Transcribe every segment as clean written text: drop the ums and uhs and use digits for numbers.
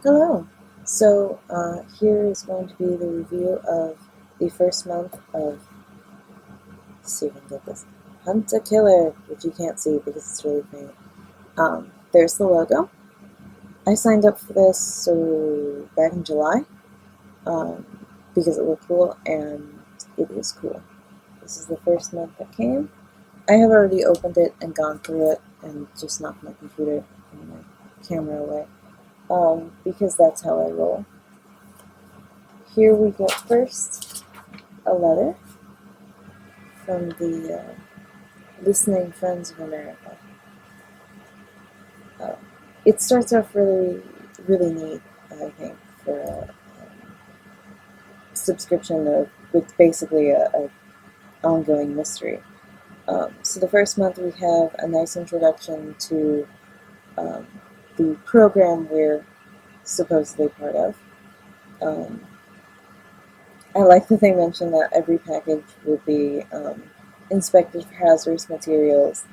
Hello. Here is going to be the review of the first month of, let's see if I can get this, Hunt a Killer, which you can't see because it's really faint. There's the logo. I signed up for this back in July um, because it looked cool, and it is cool. This is the first month that came. I have already opened it and gone through it and just knocked my computer and my camera away because that's how I roll. Here we get first a letter from the Listening Friends of America. Uh, it starts off really, really neat, I think, for a subscription with basically a ongoing mystery. So the first month we have a nice introduction to um, the program we're supposedly part of. Um, I like that they mentioned that every package will be inspected for hazardous materials,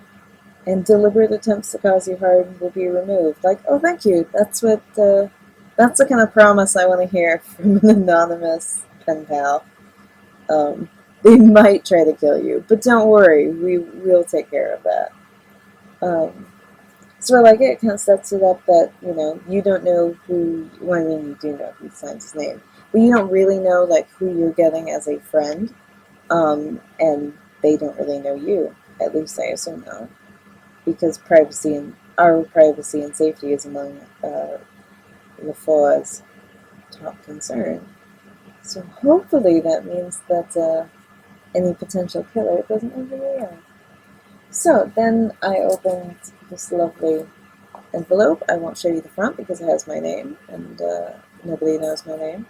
and deliberate attempts to cause you harm will be removed. Like, oh, thank you. That's the kind of promise I want to hear from an anonymous pen pal. They might try to kill you, but don't worry, we'll take care of that. Um, so I like it. It kind of sets it up that you don't know who. Well, I mean, you do know who signs his name, but you don't really know like who you're getting as a friend, and they don't really know you. At least I assume now, because our privacy and safety is among LaFoi's top concern. So hopefully that means that any potential killer doesn't know who we are. So then I opened this lovely envelope. I won't show you the front because it has my name, and nobody knows my name.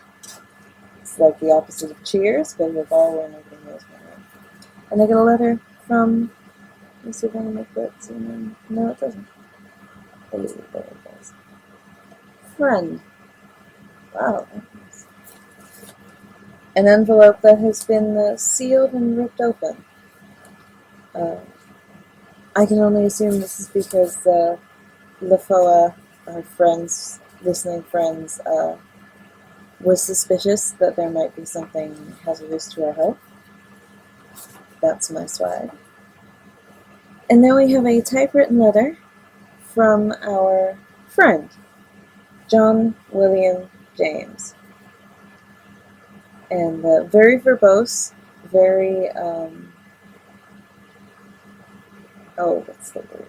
It's like the opposite of Cheers, but with all where nobody knows my name. And I get a letter from. Let me see if I can make that zoom in. No, it doesn't. Oh, there it goes. Friend. Wow. An envelope that has been sealed and ripped open. Uh, I can only assume this is because LaFoa, our friends, listening friends, was suspicious that there might be something hazardous to our health. That's my swag. And now we have a typewritten letter from our friend, John William James. And very verbose, very, what's the word?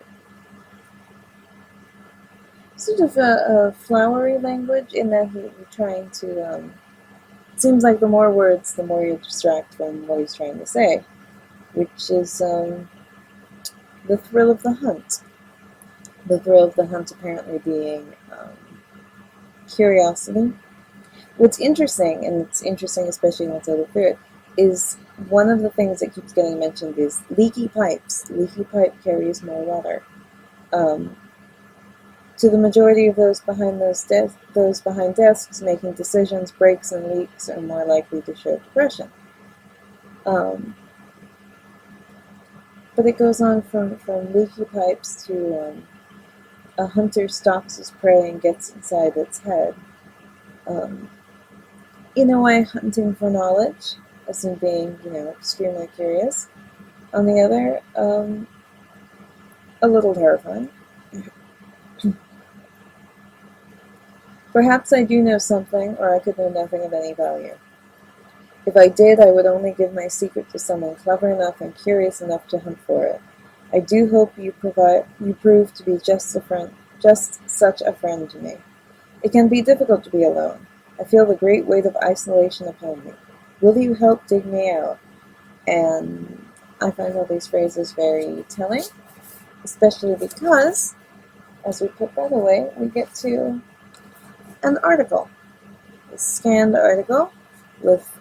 Sort of a flowery language in that he's trying to, it seems like the more words, the more you distract from what he's trying to say, which is the thrill of the hunt. The thrill of the hunt apparently being curiosity. What's interesting, and it's interesting especially once I look through it, is one of the things that keeps getting mentioned is leaky pipes. Leaky pipe carries more water. Um, to the majority of those behind those behind desks making decisions, breaks and leaks are more likely to show depression. Um, but it goes on from leaky pipes to a hunter stalks his prey and gets inside its head. Um, in a way, hunting for knowledge, as in being, extremely curious. On the other, a little terrifying. Perhaps I do know something, or I could know nothing of any value. If I did, I would only give my secret to someone clever enough and curious enough to hunt for it. I do hope you prove to be just such a friend to me. It can be difficult to be alone. I feel the great weight of isolation upon me. Will you help dig me out? And I find all these phrases very telling, especially because, as we put that away, we get to an article, a scanned article with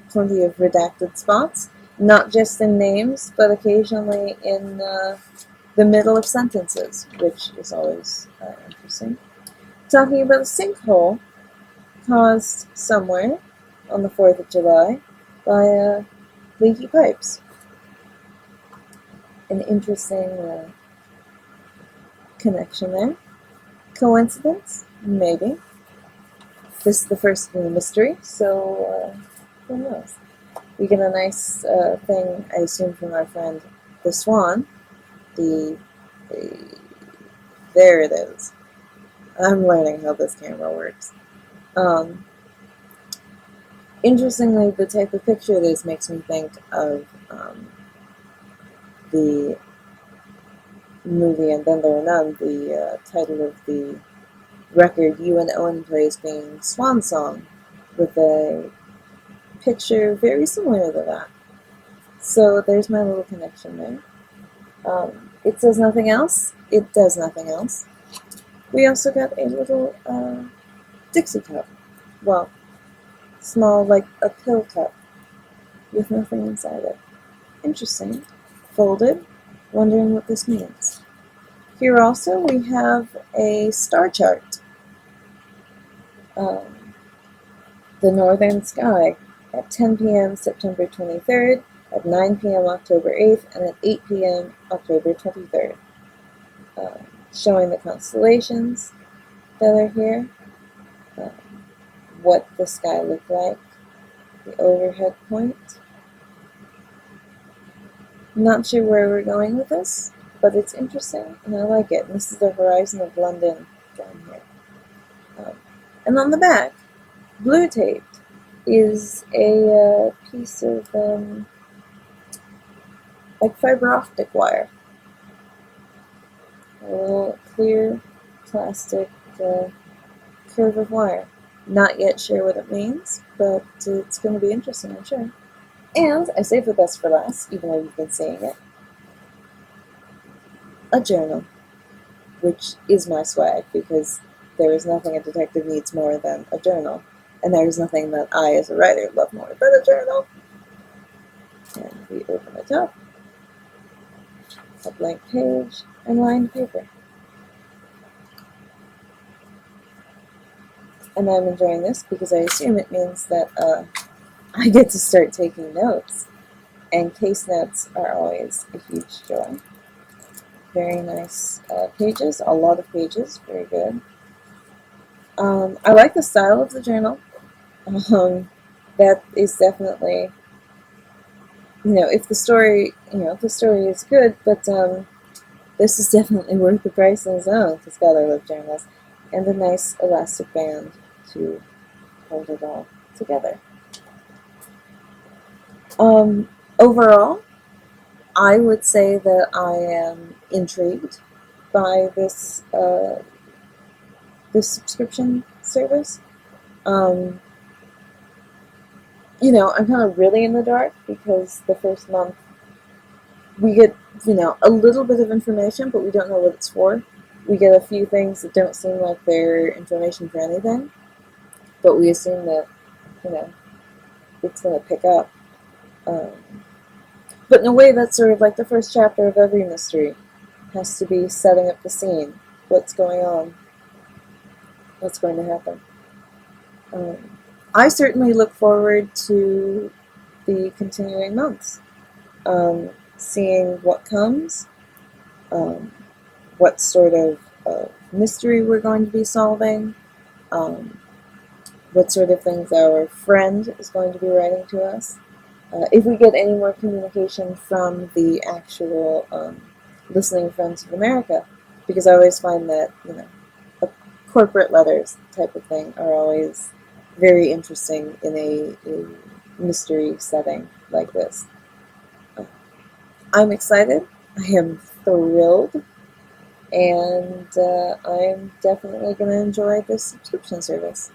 plenty of redacted spots, not just in names, but occasionally in the middle of sentences, which is always interesting. Talking about a sinkhole caused somewhere on the 4th of July by leaky pipes. An interesting connection there. Coincidence? Maybe. this is the first in the mystery, so who knows? We get a nice thing, I assume, from our friend the Swan. The there it is. I'm learning how this camera works. Um, Interestingly, the type of picture it is makes me think of the movie And Then There Were None, the title of the record Ewan Owen plays being Swan Song, with a picture very similar to that. So there's my little connection there. It says nothing else. It does nothing else. We also got a little Dixie cup. Well, small, like a pill cup, with nothing inside it. Interesting. Folded. Wondering what this means. Here also we have a star chart. The northern sky at 10 p.m. September 23rd, at 9 p.m. October 8th, and at 8 p.m. October 23rd. Showing the constellations that are here, what the sky looked like, the overhead point. Not sure where we're going with this, but it's interesting and I like it. And this is the horizon of London down here. And on the back, blue taped, is a piece of like fiber optic wire. A little clear plastic curve of wire. Not yet sure what it means, but it's going to be interesting, I'm sure. And I saved the best for last, even though you've been seeing it. A journal, which is my swag, because there is nothing a detective needs more than a journal. And there is nothing that I, as a writer, love more than a journal. And we open it up. A blank page and lined paper. And I'm enjoying this because I assume it means that I get to start taking notes. And case notes are always a huge joy. Very nice pages, a lot of pages, very good. I like the style of the journal. That is definitely, if the story is good, but this is definitely worth the price on its own, because God, I love journals. And a nice elastic band to hold it all together. Overall, I would say that I am intrigued by this subscription service. I'm kind of really in the dark because the first month we get, a little bit of information, but we don't know what it's for. We get a few things that don't seem like they're information for anything, but we assume that, it's going to pick up. But in a way, that's sort of like the first chapter of every mystery. Has to be setting up the scene. What's going on? What's going to happen? I certainly look forward to the continuing months. Seeing what comes, what sort of mystery we're going to be solving, what sort of things our friend is going to be writing to us. If we get any more communication from the actual listening Friends of America, because I always find that, corporate letters type of thing are always very interesting in a mystery setting like this. I'm excited. I am thrilled. And I'm definitely going to enjoy this subscription service.